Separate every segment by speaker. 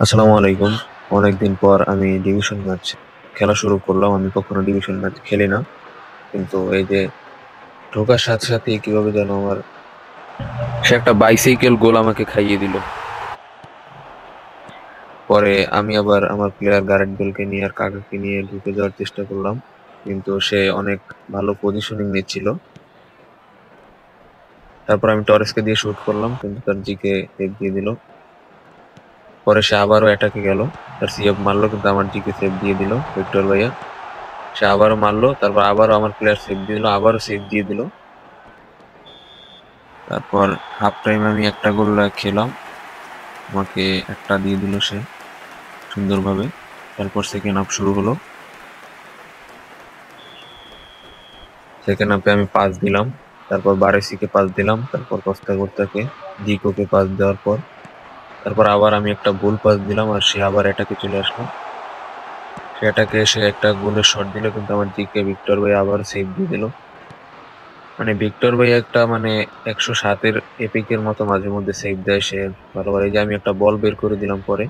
Speaker 1: আসসালামু আলাইকুম। অনেকদিন পর আমি ডিভিশন ম্যাচ খেলা শুরু করলাম। আমি কখনো ডিভিশন ম্যাচ খেলি না। কিন্তু এই যে ঢোকার সাথে সাথেই কিভাবে যেন সে একটা বাইসাইকেল গোল আমাকে খাইয়ে দিল। পরে আমি আবার আমার প্লেয়ার গ্যারেথ বেলকে নিয়ে আর কাকাকে নিয়ে ঢুকে যাওয়ার চেষ্টা করলাম। কিন্তু সে অনেক ভালো পজিশনিং নিচ্ছিল। তারপর আমি টরেসকে দিয়ে শুট করলাম কিন্তু তার জিকে সেভ দিয়ে দিল। পরে সে আবারও অ্যাটাকে গেল। তার সিএফ মারলো কিন্তু আমার জিকে সেভ দিয়ে দিল ভিক্টর ভাইয়া। সে আবারও মারলো, তারপর আবারও আমার প্লেয়ার সেভ দিয়ে দিল, আবারও সেভ দিয়ে দিল। তারপর হাফ টাইম আমি একটা গোল খেলাম, আমাকে একটা দিয়ে দিল সে সুন্দরভাবে। তারপর সেকেন্ড হাফ শুরু হলো। সেকেন্ড হাফে আমি পাস দিলাম, তারপর বারেসিকে পাস দিলাম, তারপর কস্তা কর্তাকে, জিকোকে পাস দেওয়ার পর তারপর আবার আমি একটা গোল পাস দিলাম আর সে আবার এটাকে চলে আসলো। সেটাকে এসে একটা গোলের শট দিল কিন্তু আমার জিকে ভিক্টর ভাই আবার সেভ দিয়ে দিল। মানে ভিক্টর ভাই একটা 107-এর এপিকের মতো মাঝে মধ্যে সেভ দেয় সে। ভালো এই যে আমি একটা বল বের করে দিলাম, পরে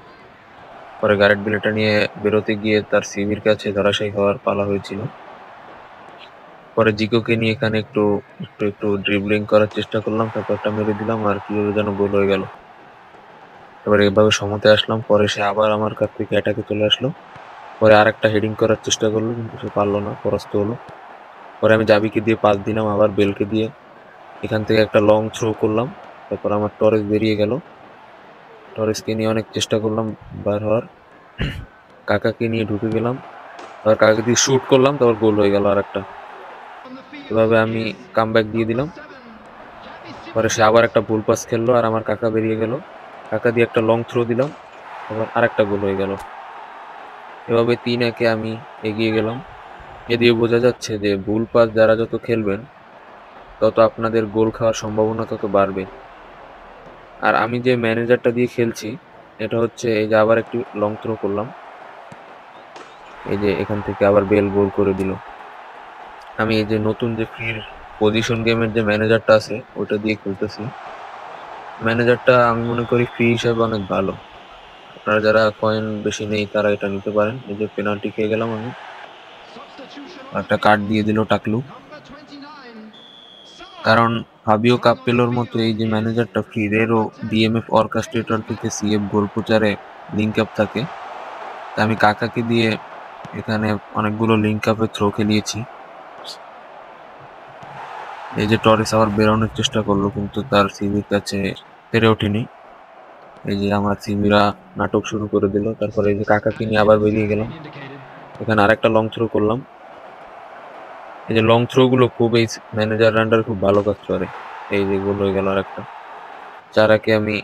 Speaker 1: পরে গ্যারেথ বেল এটা নিয়ে বেরোতে গিয়ে তার সিভির কাছে ধরাশায়ী হওয়ার পালা হয়েছিল। পরে জিকোকে নিয়ে এখানে একটু একটু একটু ড্রিবলিং করার চেষ্টা করলাম, তারপর একটা মেরে দিলাম আর কিভাবে যেন গোল হয়ে গেল। এবার এভাবে সমতে আসলাম, পরে সে আবার আমার কাছ থেকে অ্যাটাকে চলে আসলো। পরে আর একটা হেডিং করার চেষ্টা করলো কিন্তু সে পারলো না, পরাস্ত হলো। পরে আমি জাবিকে দিয়ে পাস দিলাম, আবার বেলকে দিয়ে এখান থেকে একটা লং থ্রো করলাম। তারপর আমার টরেস বেরিয়ে গেল। টরেসকে নিয়ে অনেক চেষ্টা করলাম বার হওয়ার। কাকাকে নিয়ে ঢুকে গেলাম, আবার কাকাকে দিয়ে শুট করলাম, তারপর গোল হয়ে গেল আর একটা। এভাবে আমি কামব্যাক দিয়ে দিলাম। পরে সে আবার একটা ভুল পাস খেললো আর আমার কাকা বেরিয়ে গেল। কাকা দিয়ে একটা লং থ্রো দিলাম, তারপর আর একটা গোল হয়ে গেল। এভাবে 3-1 আমি এগিয়ে গেলাম। এ দিয়ে বোঝা যাচ্ছে যে ভুল পাস যারা যত খেলবেন তত আপনাদের গোল খাওয়ার সম্ভাবনা তত বাড়বে। আর আমি যে ম্যানেজারটা দিয়ে খেলছি, এটা হচ্ছে এই যে আবার একটু লং থ্রো করলাম, এই যে এখান থেকে আবার বেল গোল করে দিল। আমি এই যে নতুন যে ফ্রি পজিশন গেমের যে ম্যানেজারটা আছে ওটা দিয়ে খেলতেছি। ম্যানেজারটা আমি মনে করি ফ্রি হিসাবে অনেক ভালো। আপনারা যারা কয়েন বেশি নেই তারা এটা নিতে পারেন। এই যে পেনাল্টি খেয়ে গেলাম আমি, একটা কার্ড দিয়ে দিল টাকলু। কারণ ফাবিও কাপ্পেলোর মতো এই যে ম্যানেজারটা ফ্রিরেরও ডিএমএফ অর্কেস্ট্রেটর থেকে সিএফ গোল প্রচারে লিঙ্ক আপ থাকে। তা আমি কাকাকে দিয়ে এখানে অনেকগুলো লিঙ্ক আপে থ্রো খেলিয়েছি। এই যে টরেস আবার বেরোনোর চেষ্টা করলো কিন্তু তার সিভির কাছে পেরে ওঠেনি। এই যে আমার সিভিরা নাটক শুরু করে দিল। তারপরে এই যে কাকাকে নিয়ে আবার বেরিয়ে গেলাম, এখানে আরেকটা লং থ্রো করলাম। এই যে লং থ্রো গুলো খুব এই ম্যানেজার রান্ডার খুব ভালো কাজ করে। এই যে গোল হয়ে গেল আর একটা। 4-1 আমি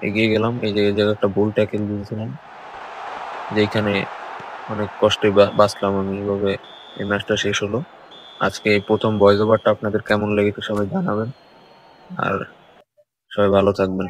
Speaker 1: এগিয়ে গেলাম। এই যে এই জায়গায় একটা বোল ট্যাকেল দিয়েছিলাম, যেখানে অনেক কষ্টে বাঁচলাম আমি। এভাবে এই ম্যাচটা শেষ হলো। আজকে এই প্রথম ভয়েস ওভারটা আপনাদের কেমন লেগেছে সবাই জানাবেন। আর সবাই ভালো থাকবেন।